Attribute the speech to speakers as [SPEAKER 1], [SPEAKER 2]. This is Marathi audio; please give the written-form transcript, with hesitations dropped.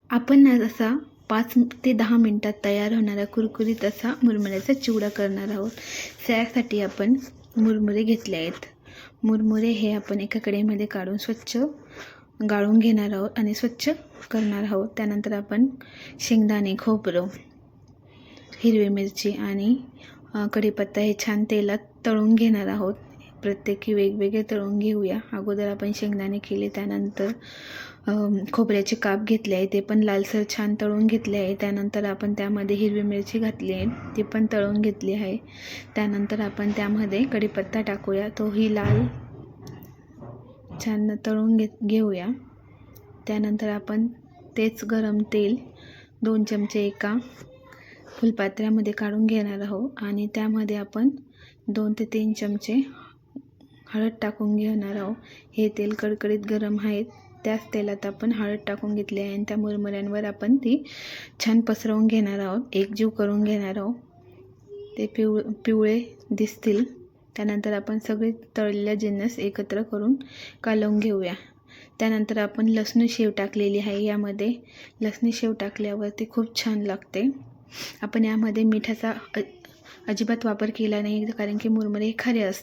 [SPEAKER 1] आपण आज असा 5 ते 10 मिनटात तयार होणारा कुरकुरीत असा मुरमुऱ्याचा चिवडा करणार आहोत. त्यासाठी आपण मुरमुरे घेतले आहेत. मुरमुरे हे आपण एका कढईमध्ये काढून स्वच्छ गाळून घेणार आहोत आणि स्वच्छ करणार आहोत. त्यानंतर आपण शेंगदाणे, खोबरं, हिरवी मिरची आणि कढीपत्ता हे छान तेलात तळून घेणार आहोत. प्रत्येकी वेगवेगळे तळून घेऊया. अगोदर आपण शेंगदाणे केले, त्यानंतर खोबऱ्याचे काप घेतले आहे, ते पण लालसर छान तळून घेतले आहे. त्यानंतर आपण त्यामध्ये हिरवी मिरची घातली आहे, ती पण तळून घेतली आहे. त्यानंतर आपण त्यामध्ये कढीपत्ता टाकूया, तोही लाल छान तळून घेऊया. त्यानंतर आपण तेच गरम तेल 2 चमचे एका फुलपात्र्यामध्ये काढून घेणार आहोत आणि त्यामध्ये आपण 2 ते 3 चमचे हळद टाकून घेणार आहोत. हे तेल कडकडीत गरम आहे, त्याच तेलात आपण हळद टाकून घेतली आहे आणि त्या मुरमुऱ्यांवर आपण ती छान पसरवून घेणार आहोत, एकजीव करून घेणार आहोत. ते पिवळे दिसतील. त्यानंतर आपण सगळे तळलेले जिन्नस एकत्र करून कालवून घेऊया. त्यानंतर आपण लसणी शेव टाकलेली आहे. यामध्ये लसणी शेव टाकल्यावरती खूप छान लागते. आपण यामध्ये मिठाचा अजिबात वापर केला नाही, कारण की मुरमुरे खारे असतात.